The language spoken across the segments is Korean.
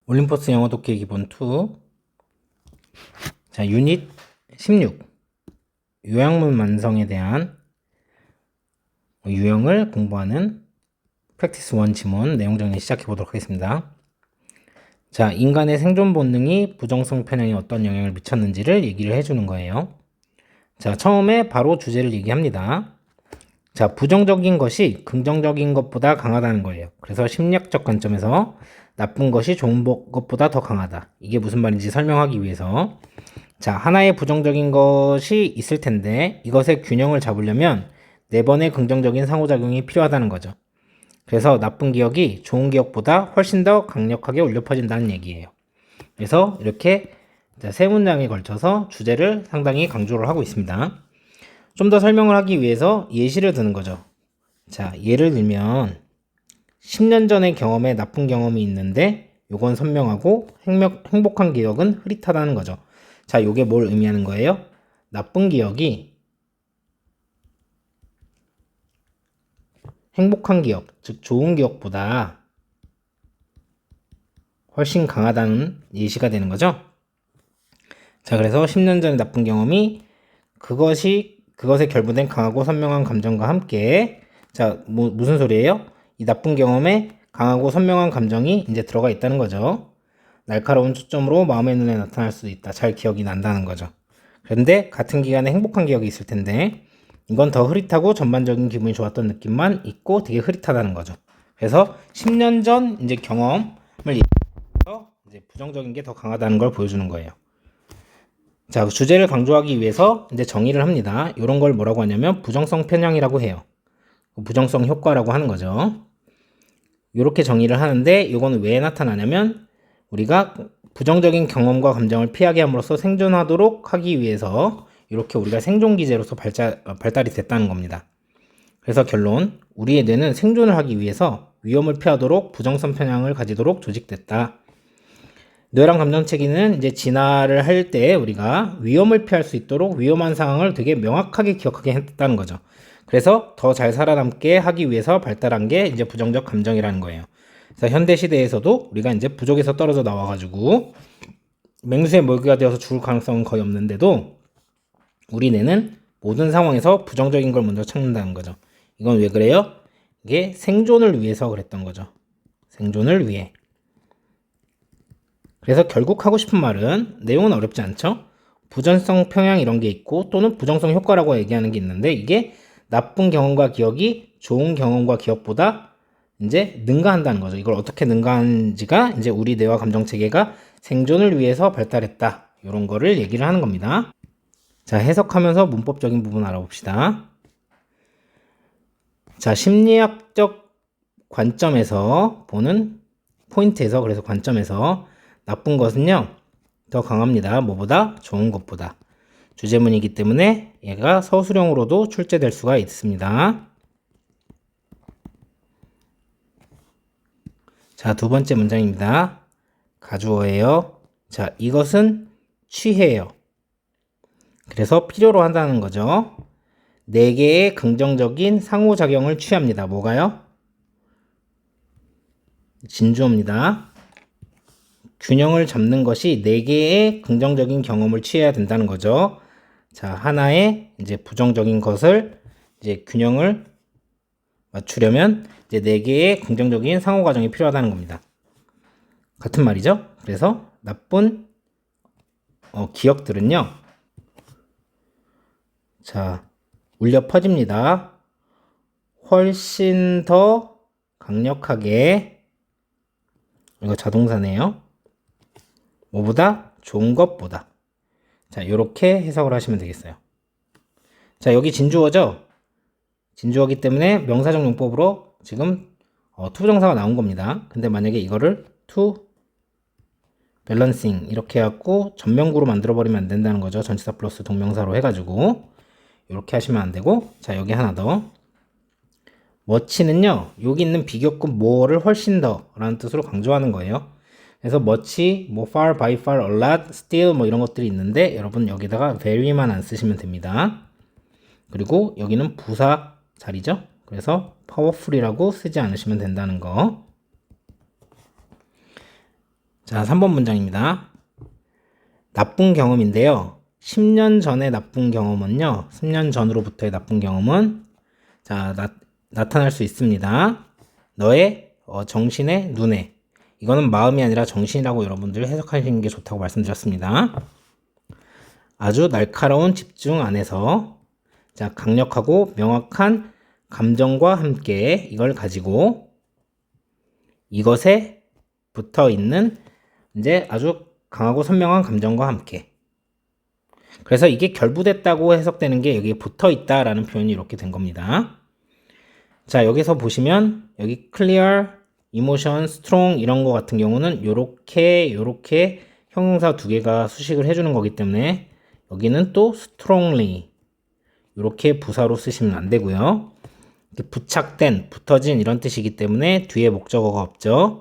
올림포스 영어 독해 기본 2. 자, 유닛 16. 요약문 완성에 대한 유형을 공부하는 프랙티스 1 지문 내용 정리 시작해 보도록 하겠습니다. 자, 인간의 생존 본능이 부정성 편향에 어떤 영향을 미쳤는지를 얘기를 해주는 거예요. 자, 처음에 바로 주제를 얘기합니다. 자, 부정적인 것이 긍정적인 것보다 강하다는 거예요. 그래서 심리학적 관점에서 나쁜 것이 좋은 것보다 더 강하다. 이게 무슨 말인지 설명하기 위해서 자, 하나의 부정적인 것이 있을 텐데 이것의 균형을 잡으려면 4번의 긍정적인 상호작용이 필요하다는 거죠. 그래서 나쁜 기억이 좋은 기억보다 훨씬 더 강력하게 울려 퍼진다는 얘기예요. 그래서 이렇게 세 문장에 걸쳐서 주제를 상당히 강조를 하고 있습니다. 좀 더 설명을 하기 위해서 예시를 드는 거죠. 자, 예를 들면 10년 전의 경험에 나쁜 경험이 있는데 요건 선명하고 행복한 기억은 흐릿하다는 거죠. 자, 요게 뭘 의미하는 거예요? 나쁜 기억이 행복한 기억, 즉 좋은 기억보다 훨씬 강하다는 예시가 되는 거죠. 자, 그래서 10년 전의 나쁜 경험이 그것에 결부된 강하고 선명한 감정과 함께 자, 무슨 소리예요? 이 나쁜 경험에 강하고 선명한 감정이 이제 들어가 있다는 거죠. 날카로운 초점으로 마음의 눈에 나타날 수도 있다. 잘 기억이 난다는 거죠. 그런데 같은 기간에 행복한 기억이 있을 텐데 이건 더 흐릿하고 전반적인 기분이 좋았던 느낌만 있고 되게 흐릿하다는 거죠. 그래서 10년 전 이제 경험을 얘기해서 이제 부정적인 게 더 강하다는 걸 보여주는 거예요. 자, 주제를 강조하기 위해서 이제 정의를 합니다. 이런 걸 뭐라고 하냐면 부정성 편향이라고 해요. 부정성 효과라고 하는 거죠. 이렇게 정의를 하는데 이거는 왜 나타나냐면 우리가 부정적인 경험과 감정을 피하게 함으로써 생존하도록 하기 위해서 이렇게 우리가 생존 기제로서 발달이 됐다는 겁니다. 그래서 결론, 우리의 뇌는 생존을 하기 위해서 위험을 피하도록 부정성 편향을 가지도록 조직됐다. 뇌랑 감정체계는 이제 진화를 할 때 우리가 위험을 피할 수 있도록 위험한 상황을 되게 명확하게 기억하게 했다는 거죠. 그래서 더 잘 살아남게 하기 위해서 발달한 게 이제 부정적 감정이라는 거예요. 그래서 현대 시대에서도 우리가 이제 부족에서 떨어져 나와가지고 맹수의 먹이가 되어서 죽을 가능성은 거의 없는데도 우리 뇌는 모든 상황에서 부정적인 걸 먼저 찾는다는 거죠. 이건 왜 그래요? 이게 생존을 위해서 그랬던 거죠. 생존을 위해. 그래서 결국 하고 싶은 말은 내용은 어렵지 않죠? 부정성 평양 이런 게 있고 또는 부정성 효과라고 얘기하는 게 있는데 이게 나쁜 경험과 기억이 좋은 경험과 기억보다 이제 능가한다는 거죠. 이걸 어떻게 능가하는지가 이제 우리 뇌와 감정 체계가 생존을 위해서 발달했다. 이런 거를 얘기를 하는 겁니다. 자, 해석하면서 문법적인 부분 알아봅시다. 자, 심리학적 관점에서 보는 포인트에서 그래서 관점에서 나쁜 것은요 더 강합니다. 뭐보다? 좋은 것보다. 주제문이기 때문에 얘가 서술형으로도 출제될 수가 있습니다. 자, 두 번째 문장입니다. 가주어예요. 자, 이것은 취해요. 그래서 필요로 한다는 거죠. 4개의 긍정적인 상호작용을 취합니다. 뭐가요? 진주어입니다. 균형을 잡는 것이 4개의 긍정적인 경험을 취해야 된다는 거죠. 자, 하나의 이제 부정적인 것을 이제 균형을 맞추려면 이제 4개의 긍정적인 상호 과정이 필요하다는 겁니다. 같은 말이죠. 그래서 나쁜 기억들은요. 자, 울려 퍼집니다. 훨씬 더 강력하게 이거 자동사네요. 뭐보다? 좋은 것보다. 자, 이렇게 해석을 하시면 되겠어요. 자, 여기 진주어죠? 진주어기 때문에 명사적 용법으로 지금 투부정사가 나온 겁니다. 근데 만약에 이거를 to balancing 이렇게 해갖고 전명구로 만들어버리면 안 된다는 거죠. 전치사 플러스 동명사로 해가지고 이렇게 하시면 안 되고 자, 여기 하나 더 much는요 여기 있는 비교급 more를 훨씬 더 라는 뜻으로 강조하는 거예요. 그래서 much, 뭐 far, by far, a lot, still 뭐 이런 것들이 있는데 여러분 여기다가 very만 안 쓰시면 됩니다. 그리고 여기는 부사 자리죠. 그래서 powerful이라고 쓰지 않으시면 된다는 거. 자, 자, 3번 문장입니다. 나쁜 경험인데요. 10년 전의 나쁜 경험은요. 10년 전으로부터의 나쁜 경험은 자, 나타날 수 있습니다. 너의 정신의 눈에. 이거는 마음이 아니라 정신이라고 여러분들 해석하시는 게 좋다고 말씀드렸습니다. 아주 날카로운 집중 안에서 자, 강력하고 명확한 감정과 함께 이걸 가지고 이것에 붙어 있는 이제 아주 강하고 선명한 감정과 함께. 그래서 이게 결부됐다고 해석되는 게 여기에 붙어 있다라는 표현이 이렇게 된 겁니다. 자, 여기서 보시면 여기 clear, emotion, strong 이런 거 같은 경우는 요렇게 형용사 두 개가 수식을 해주는 거기 때문에 여기는 또 strongly 이렇게 부사로 쓰시면 안 되고요. 부착된, 붙어진 이런 뜻이기 때문에 뒤에 목적어가 없죠.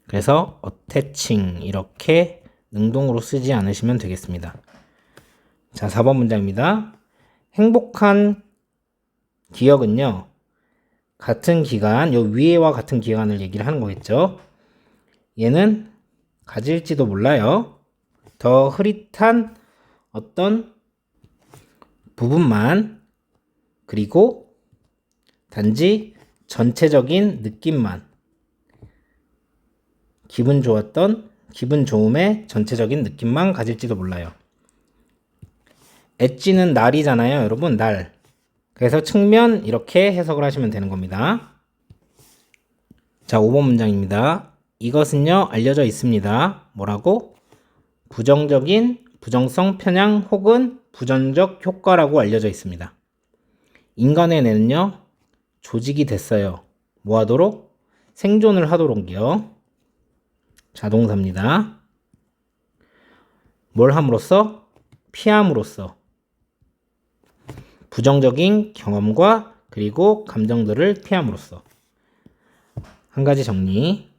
그래서 attaching 이렇게 능동으로 쓰지 않으시면 되겠습니다. 자, 4번 문장입니다. 행복한 기억은요. 같은 기간, 요 위에와 같은 기간을 얘기를 하는 거겠죠. 얘는 가질지도 몰라요. 더 흐릿한 어떤 부분만 그리고 단지 전체적인 느낌만 기분 좋음의 전체적인 느낌만 가질지도 몰라요. 엣지는 날이잖아요, 여러분. 날. 그래서 측면 이렇게 해석을 하시면 되는 겁니다. 자, 5번 문장입니다. 이것은요, 알려져 있습니다. 뭐라고? 부정성 편향 혹은 부정적 효과라고 알려져 있습니다. 인간의 뇌는요, 조직이 됐어요. 뭐 하도록? 생존을 하도록요. 자동사입니다. 뭘 함으로써? 피함으로써. 부정적인 경험과 그리고 감정들을 피함으로써. 한 가지 정리.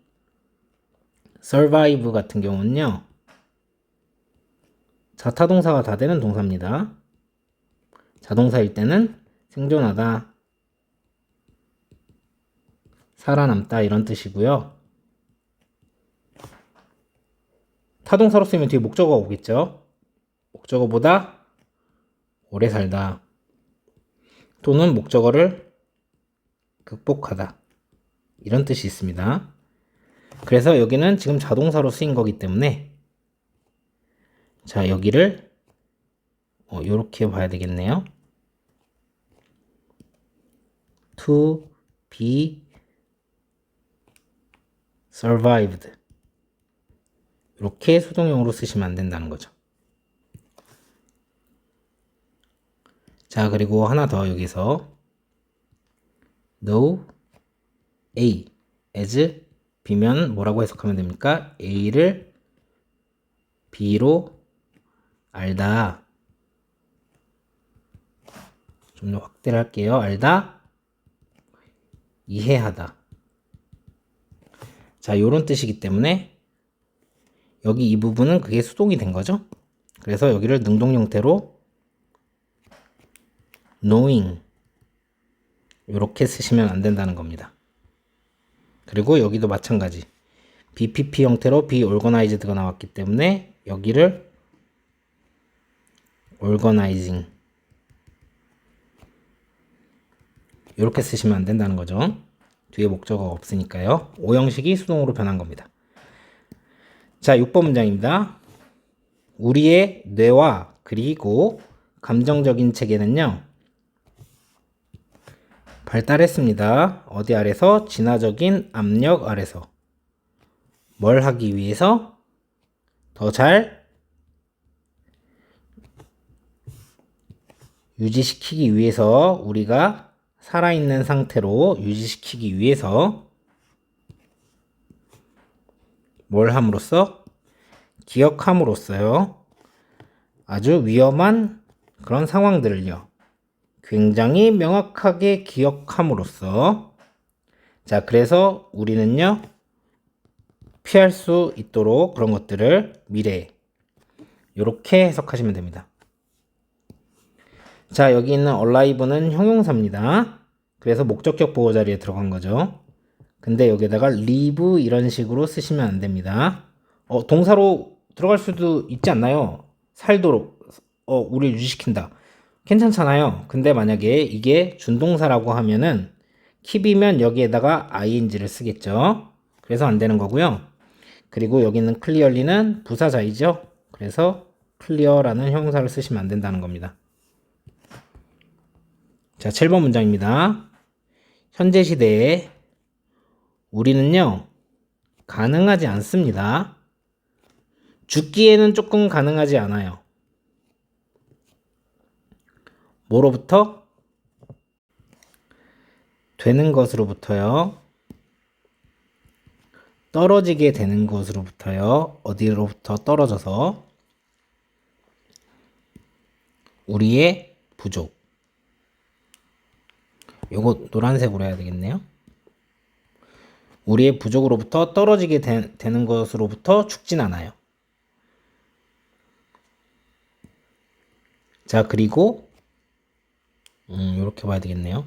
survive 같은 경우는요. 자타동사가 다 되는 동사입니다. 자동사일 때는 생존하다, 살아남다 이런 뜻이고요. 타동사로 쓰면 뒤에 목적어가 오겠죠. 목적어보다 오래 살다 또는 목적어를 극복하다 이런 뜻이 있습니다. 그래서 여기는 지금 자동사로 쓰인 거기 때문에 자, 여기를 요렇게 봐야 되겠네요. to be survived 이렇게 수동형으로 쓰시면 안 된다는 거죠. 자, 그리고 하나 더 여기서 no A as B면 뭐라고 해석하면 됩니까? A를 B로 알다. 좀 더 확대를 할게요. 알다, 이해하다. 자, 요런 뜻이기 때문에 여기 이 부분은 그게 수동이 된 거죠. 그래서 여기를 능동 형태로 knowing 이렇게 쓰시면 안 된다는 겁니다. 그리고 여기도 마찬가지. BPP 형태로 be organized가 나왔기 때문에 여기를 organizing 이렇게 쓰시면 안 된다는 거죠. 뒤에 목적어가 없으니까요. 오형식이 수동으로 변한 겁니다. 자, 6번 문장입니다. 우리의 뇌와 그리고 감정적인 체계는요. 발달했습니다. 어디 아래서? 진화적인 압력 아래서. 뭘 하기 위해서? 더 잘 유지시키기 위해서 우리가 살아있는 상태로 유지시키기 위해서 뭘 함으로써? 기억함으로써요. 아주 위험한 그런 상황들을요. 굉장히 명확하게 기억함으로써 자, 그래서 우리는요. 피할 수 있도록 그런 것들을 미래에 이렇게 해석하시면 됩니다. 자, 여기 있는 alive는 형용사입니다. 그래서 목적격 보호 자리에 들어간 거죠. 근데 여기다가 live 이런 식으로 쓰시면 안 됩니다. 동사로 들어갈 수도 있지 않나요? 살도록, 우리를 유지시킨다. 괜찮잖아요. 근데 만약에 이게 준동사라고 하면은 keep이면 여기에다가 ing를 쓰겠죠. 그래서 안 되는 거고요. 그리고 여기 있는 clearly는 부사자이죠. 그래서 clear라는 형용사를 쓰시면 안 된다는 겁니다. 자, 7번 문장입니다. 현재 시대에 우리는요, 가능하지 않습니다. 죽기에는 조금 가능하지 않아요. 뭐로부터? 되는 것으로부터요. 떨어지게 되는 것으로부터요. 어디로부터 떨어져서? 우리의 부족. 요거 노란색으로 해야 되겠네요. 우리의 부족으로부터 떨어지게 되는 것으로부터 죽진 않아요. 자, 그리고 이렇게 봐야 되겠네요.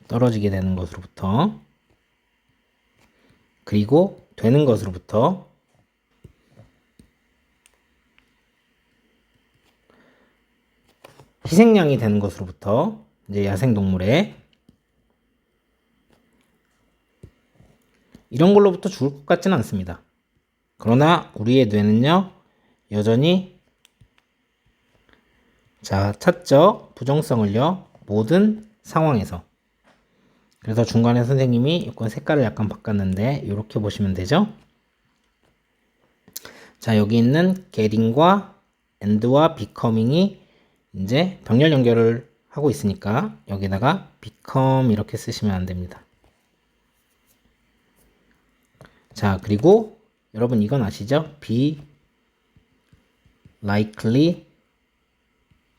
떨어지게 되는 것으로부터, 그리고 되는 것으로부터, 희생양이 되는 것으로부터, 이제 야생동물의 이런 걸로부터 죽을 것 같지는 않습니다. 그러나 우리의 뇌는요, 여전히, 자, 찾죠? 부정성을요, 모든 상황에서. 그래서 중간에 선생님이 이건 색깔을 약간 바꿨는데 이렇게 보시면 되죠. 자, 여기 있는 getting과 and와 becoming이 이제 병렬 연결을 하고 있으니까 여기다가 become 이렇게 쓰시면 안 됩니다. 자, 그리고 여러분 이건 아시죠? be likely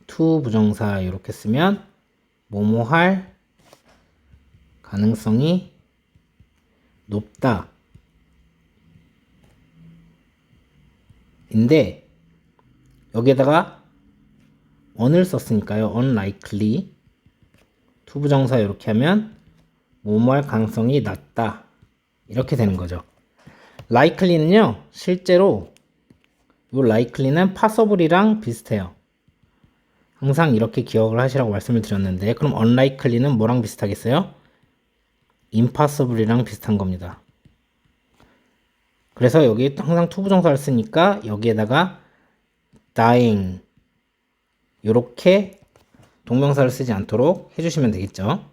to 부정사 이렇게 쓰면 뭐뭐 할 가능성이 높다. 인데 여기에다가 on을 썼으니까요. unlikely to 부정사 이렇게 하면 뭐뭐 할 가능성이 낮다. 이렇게 되는 거죠. likely는요. 실제로 이 likely는 possible이랑 비슷해요. 항상 이렇게 기억을 하시라고 말씀을 드렸는데 그럼 unlikely는 뭐랑 비슷하겠어요? impossible이랑 비슷한 겁니다. 그래서 여기 항상 to 부정사를 쓰니까 여기에다가 dying 요렇게 동명사를 쓰지 않도록 해주시면 되겠죠.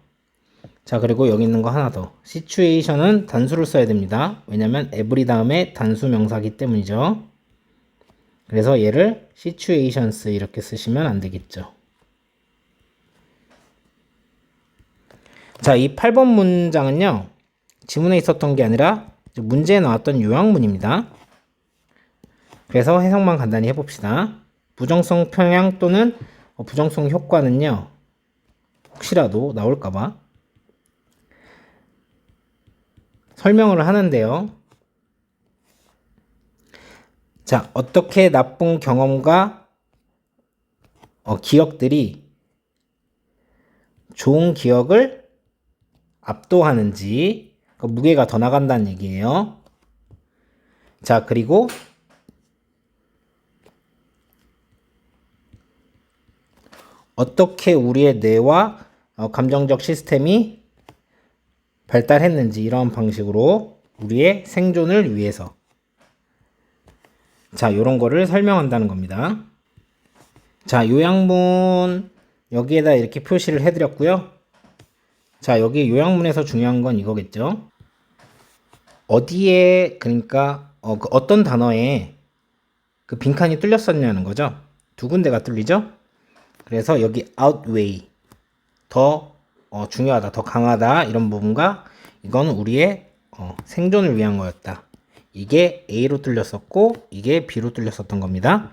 자, 그리고 여기 있는 거 하나 더. situation은 단수를 써야 됩니다. 왜냐면 every 다음에 단수 명사기 때문이죠. 그래서 얘를 situations 이렇게 쓰시면 안 되겠죠. 자, 이 8번 문장은요. 지문에 있었던 게 아니라 문제에 나왔던 요약문입니다. 그래서 해석만 간단히 해봅시다. 부정성 평양 또는 부정성 효과는요. 혹시라도 나올까봐 설명을 하는데요. 자, 어떻게 나쁜 경험과 기억들이 좋은 기억을 압도하는지 무게가 더 나간다는 얘기예요. 자, 그리고 어떻게 우리의 뇌와 감정적 시스템이 발달했는지 이런 방식으로 우리의 생존을 위해서 자, 요런 거를 설명한다는 겁니다. 자, 요약문 여기에다 이렇게 표시를 해드렸고요. 자, 여기 요약문에서 중요한 건 이거겠죠. 어디에 그러니까 어떤 단어에 그 빈칸이 뚫렸었냐는 거죠. 두 군데가 뚫리죠. 그래서 여기 outweigh 더 중요하다, 더 강하다 이런 부분과 이건 우리의 생존을 위한 거였다. 이게 A로 뚫렸었고 이게 B로 뚫렸었던 겁니다.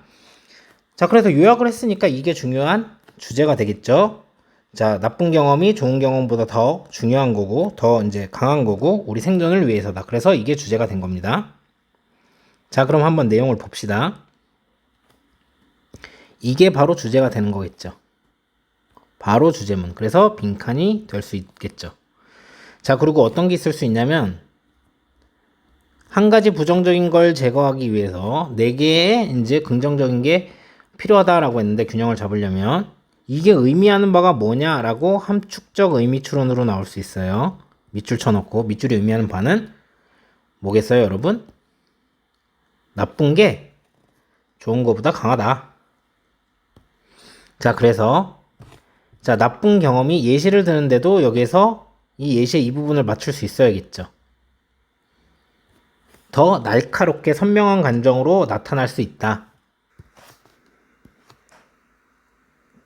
자, 그래서 요약을 했으니까 이게 중요한 주제가 되겠죠. 자, 나쁜 경험이 좋은 경험보다 더 중요한 거고 더 이제 강한 거고 우리 생존을 위해서다. 그래서 이게 주제가 된 겁니다. 자, 그럼 한번 내용을 봅시다. 이게 바로 주제가 되는 거겠죠. 바로 주제문. 그래서 빈칸이 될 수 있겠죠. 자, 그리고 어떤 게 있을 수 있냐면 한 가지 부정적인 걸 제거하기 위해서 네 개의 이제 긍정적인 게 필요하다라고 했는데 균형을 잡으려면 이게 의미하는 바가 뭐냐라고 함축적 의미 추론으로 나올 수 있어요. 밑줄 쳐놓고 밑줄이 의미하는 바는 뭐겠어요, 여러분? 나쁜 게 좋은 것보다 강하다. 자, 그래서 자, 나쁜 경험이 예시를 드는데도 여기에서 이 예시의 이 부분을 맞출 수 있어야겠죠. 더 날카롭게 선명한 감정으로 나타날 수 있다.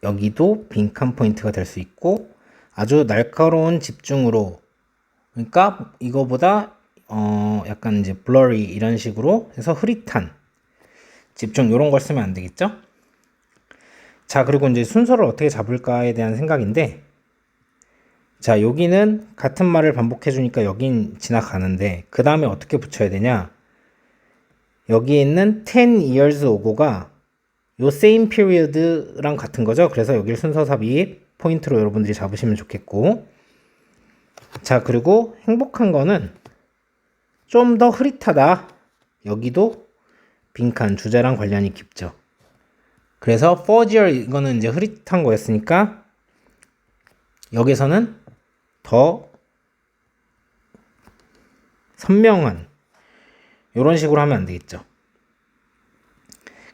여기도 빈칸 포인트가 될 수 있고 아주 날카로운 집중으로, 그러니까 이거보다 약간 이제 blurry 이런 식으로 해서 흐릿한 집중 이런 걸 쓰면 안 되겠죠? 자, 그리고 이제 순서를 어떻게 잡을까에 대한 생각인데, 자, 여기는 같은 말을 반복해 주니까 여긴 지나가는데 그 다음에 어떻게 붙여야 되냐? 여기에 있는 10 years ago가 요 same period랑 같은 거죠. 그래서 여기를 순서 삽입 포인트로 여러분들이 잡으시면 좋겠고, 자, 그리고 행복한 거는 좀 더 흐릿하다. 여기도 빈칸 주제랑 관련이 깊죠. 그래서 fuzzier 이거는 이제 흐릿한 거였으니까 여기서는 더 선명한 이런 식으로 하면 안 되겠죠.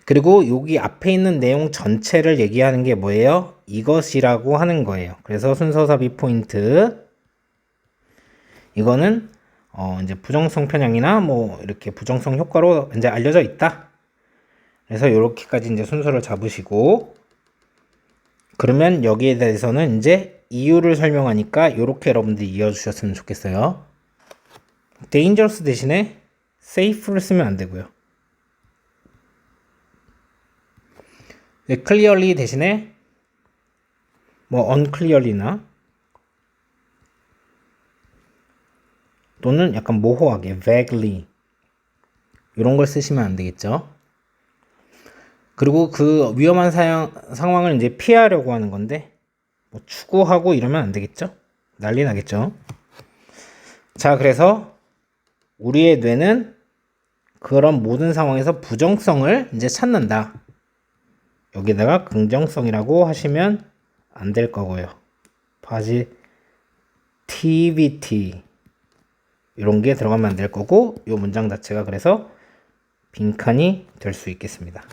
그리고 여기 앞에 있는 내용 전체를 얘기하는 게 뭐예요? 이것이라고 하는 거예요. 그래서 순서 삽입 포인트. 이거는 이제 부정성 편향이나 뭐 이렇게 부정성 효과로 이제 알려져 있다. 그래서 이렇게까지 이제 순서를 잡으시고, 그러면 여기에 대해서는 이제 이유를 설명하니까 이렇게 여러분들이 이어주셨으면 좋겠어요. dangerous 대신에 safe를 쓰면 안 되고요. clearly 대신에 뭐 unclearly나 또는 약간 모호하게 vaguely 이런 걸 쓰시면 안 되겠죠. 그리고 그 위험한 상황을 이제 피하려고 하는 건데 뭐 추구하고 이러면 안 되겠죠. 난리 나겠죠. 자, 그래서 우리의 뇌는 그런 모든 상황에서 부정성을 이제 찾는다. 여기다가 긍정성이라고 하시면 안 될 거고요. positivity 이런 게 들어가면 안 될 거고, 이 문장 자체가 그래서 빈칸이 될 수 있겠습니다.